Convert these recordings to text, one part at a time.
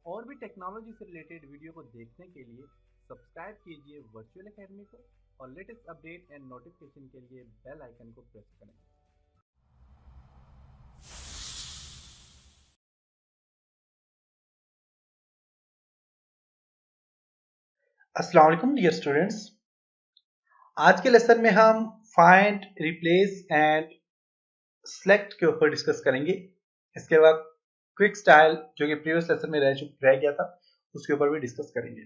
और भी टेक्नोलॉजी से रिलेटेड वीडियो को देखने के लिए सब्सक्राइब कीजिए वर्चुअल एकेडमी को और लेटेस्ट अपडेट एंड नोटिफिकेशन के लिए बेल आइकन को प्रेस करें। अस्सलाम वालेकुम डियर स्टूडेंट्स। आज के लेसन में हम फाइंड, रिप्लेस एंड सेलेक्ट के ऊपर डिस्कस करेंगे। इसके बाद क्विक स्टाइल जो कि प्रीवियस लेसन में रह गया था उसके ऊपर भी डिस्कस करेंगे।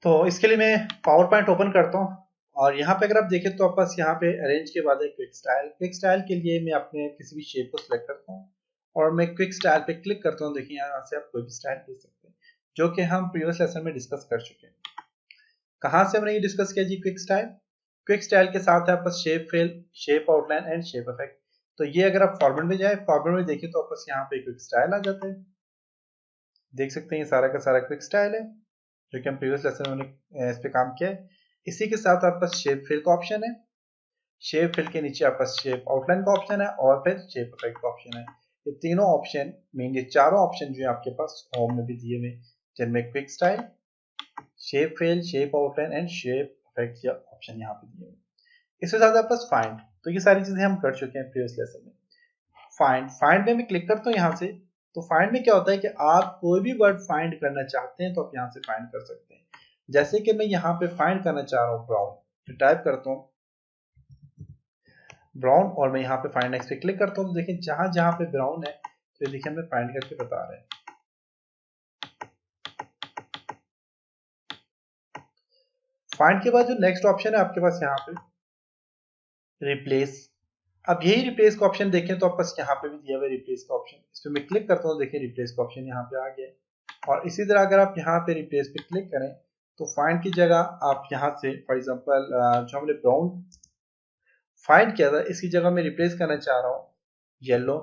तो इसके लिए मैं पावर पॉइंट ओपन करता हूँ और यहाँ पे अगर आप देखें तो आप बस यहाँ पे अरेंज के बाद है क्विक स्टाइल। क्विक स्टाइल के लिए मैं अपने किसी भी शेप को सिलेक्ट करता हूँ और मैं क्विक स्टाइल पे क्लिक करता हूँ। देखिए यहाँ से आप कोई भी स्टाइल दे सकते हैं जो कि हम प्रीवियस लेसन में डिस्कस कर चुके हैं। कहां से हमने ये डिस्कस किया जी? Quick style. क्विक स्टाइल के साथ है आपस shape fill, shape outline and shape effect. तो ये अगर आप फॉर्मेट में जाए, फॉर्मेट में देखें तो आपस यहाँ पे क्विक स्टाइल आ जाता है। देख सकते हैं ये सारा का सारा क्विक स्टाइल है जो कि हम प्रीवियस लेसन में इस पे काम किया है। इसी के साथ आपस शेप फिल का ऑप्शन है, शेप फिल के नीचे आपस शेप आउटलाइन का ऑप्शन है और फिर शेप इफेक्ट का ऑप्शन है। ये तीनों ऑप्शन मीन, ये चारों ऑप्शन जो है आपके पास होम में भी दिए हुए, जिनमें quick style, shape fill, shape outline and shape effect के ऑप्शन यहाँ पे दिए हुए। इसके साथ आपके पास फाइंड, तो ये सारी चीजें हम कर चुके हैं प्रीवियस लेसन में। फाइंड में मैं क्लिक करता हूँ यहाँ से। तो फाइंड में क्या होता है कि आप कोई भी वर्ड फाइंड करना चाहते हैं तो आप यहाँ से फाइंड कर सकते हैं। जैसे कि मैं यहाँ पे फाइंड करना चाह रहा हूँ ब्राउन, तो टाइप करता हूँ ब्राउन और मैं यहाँ पे फाइंड नेक्स्ट पे क्लिक करता हूँ। तो देखिए जहां जहां पे ब्राउन है तो देखिए हमें फाइंड करके बता रहे हैं। फाइंड के बाद जो नेक्स्ट ऑप्शन है आपके पास यहाँ पे रिप्लेस। अब यही रिप्लेस का ऑप्शन देखें तो आपके यहाँ पे भी दिया हुआ है रिप्लेस का ऑप्शन। इस पे मैं क्लिक करता हूँ, देखिए रिप्लेस का ऑप्शन यहाँ पे आ गया। और इसी तरह अगर आप यहाँ पे रिप्लेस पे क्लिक करें तो फाइंड की जगह आप यहाँ से फॉर एग्जांपल जो हमने ब्राउन फाइंड किया था इसकी जगह मैं रिप्लेस करना चाह रहा हूँ येलो,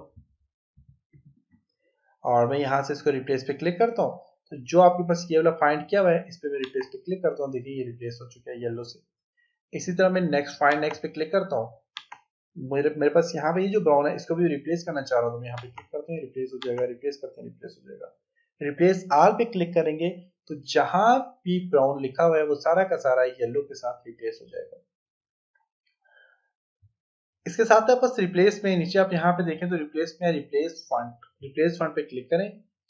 और मैं यहाँ से इसको रिप्लेस पे क्लिक करता हूँ। तो जो आपके पास ये वाला फाइंड किया हुआ है इस पे मैं रिप्लेस पे क्लिक करता हूँ, देखिए ये रिप्लेस हो चुका है येलो से। इसी तरह मैं नेक्स्ट फाइंड नेक्स्ट पे क्लिक करता हूँ। मेरे पास यहाँ पे ये जो ब्राउन है इसको भी रिप्लेस करना चाह रहा हूँ, तो मैं यहाँ पे क्लिक करते हैं रिप्लेस हो जाएगा, रिप्लेस करते हैं रिप्लेस हो जाएगा। रिप्लेस ऑल पे क्लिक करेंगे तो जहां भी ब्राउन लिखा हुआ है वो सारा का सारा येलो के साथ रिप्लेस हो जाएगा। इसके साथ आप बस रिप्लेस में नीचे आप यहाँ पे देखें तो रिप्लेस में रिप्लेस फॉन्ट, रिप्लेस फॉन्ट पे क्लिक करें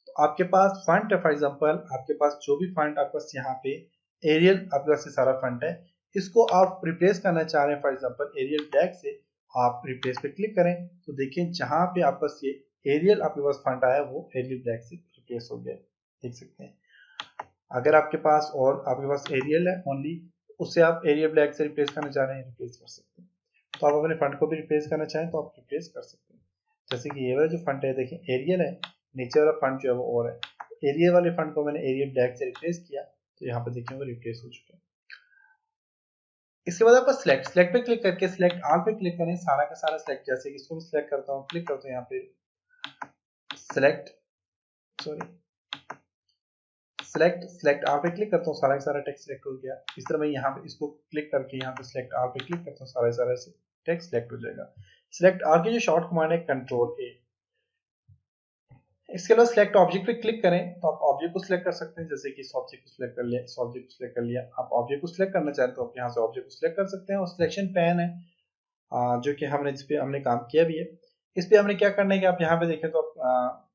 तो आपके पास फॉन्ट है। फॉर एग्जांपल आपके पास जो भी फॉन्ट आपके पास यहाँ पे एरियल आपके पास ये सारा फॉन्ट है, इसको आप रिप्लेस करना चाह रहे हैं फॉर एग्जांपल एरियल ब्लैक से, आप रिप्लेस पे क्लिक करें तो देखिए जहां पे आपके पास ये एरियल आपके पास फॉन्ट आया वो एरियल ब्लैक से रिप्लेस हो गया। देख सकते हैं अगर आपके पास और आपके पास एरियल है ओनली, उससे आप एरियल ब्लैक से रिप्लेस करना चाह रहे हैं रिप्लेस कर सकते हैं। तो आप अपने फंड को भी रिप्लेस करना चाहें तो आप रिप्लेस कर सकते हैं। जैसे कि ये वाला जो फंड है देखिए एरियल है, नीचे वाला फंड जो है वो और है। एरियल वाले फंड को मैंने एरियल ब्लैक से रिप्लेस किया तो यहाँ पे देखिए वो रिप्लेस हो चुका है। इसके बाद आप सिलेक्ट, सिलेक्ट पे क्लिक करके सिलेक्ट ऑल पे क्लिक करें, सारा का सारा सिलेक्ट। जैसे कि इसको भी सिलेक्ट करता हूँ, क्लिक करता हूँ यहाँ पे सिलेक्ट, सॉरी सिलेक्ट ऑल पे क्लिक करता हूँ, सारा का सारा टेक्स्ट सिलेक्ट हो गया। इस तरह मैं यहाँ पे इसको क्लिक करके यहाँ पे सिलेक्ट ऑल पे क्लिक करता हूँ, सारा का सारा टेक्स्ट सिलेक्ट हो जाएगा। सिलेक्ट ऑल की जो शॉर्ट कमांड है कंट्रोल ए। इसके अलावा सिलेक्ट ऑब्जेक्ट पे क्लिक करें तो आप ऑब्जेक्ट को सिलेक्ट कर सकते हैं। जैसे कि इस ऑब्जेक्ट को सिलेक्ट कर लिया, इस ऑब्जेक्ट को सिलेक्ट कर लिया। आप ऑब्जेक्ट को सिलेक्ट करना चाहते तो आप यहाँ से ऑब्जेक्ट को सिलेक्ट कर सकते हैं। और सिलेक्शन पैन है जो कि हमने इस पे हमने काम किया भी है। इस पे हमने क्या करना है कि आप यहाँ पे देखें तो आप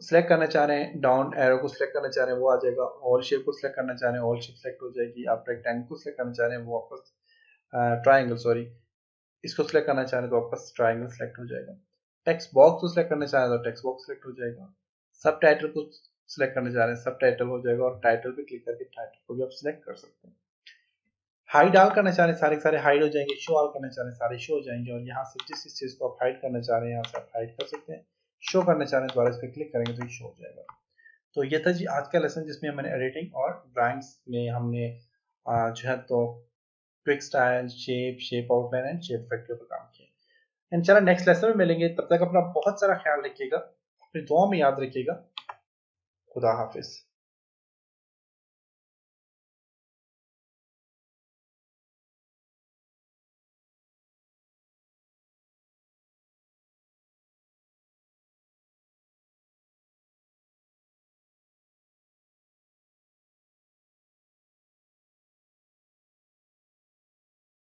सिलेक्ट करना चाह रहे हैं, डाउन एरो को सिलेक्ट करना चाह रहे हैं वो आ जाएगा। ऑल शेप को सिलेक्ट करना चाह रहे हैं, ऑल शेप सिलेक्ट हो जाएगी। आप रेक्टेंगल को सिलेक्ट करना चाह रहे हैं वो वापस ट्राइंगल, सॉरी इसको सिलेक्ट करना चाह रहे हैं तो वापस ट्राइंगल सिलेक्ट हो जाएगा। टेक्स्ट बॉक्स को सिलेक्ट करना चाह रहे हैं तो टेक्स्ट बॉक्स सिलेक्ट हो जाएगा। सब टाइटल को सिलेक्ट करना चाह रहे हैं सब टाइटल हो जाएगा, और टाइटल पे क्लिक करके टाइटल को भी आप सिलेक्ट कर सकते हैं। हाइड ऑल करना चाह रहे हैं सारे सारे हाइड हो जाएंगे, शो ऑल करना चाह रहे हैं सारे शो हो जाएंगे। और यहाँ से जिस चीज को आप हाइड करना चाह रहे हैं यहाँ से आप हाइड कर सकते हैं। शो करना चाह रहे हैं दोबारा इस पर क्लिक करेंगे तो ये शो हो जाएगा। तो ये था जी आज का लेसन जिसमें मैंने एडिटिंग और ड्राइंग्स में हमने जो है तो quick style, shape outline and shape effect के ऊपर काम किया। इंशाल्लाह नेक्स्ट लेसन में मिलेंगे, तब तक अपना बहुत सारा ख्याल रखिएगा, अपनी दुआ में याद रखिएगा। खुदा हाफिज।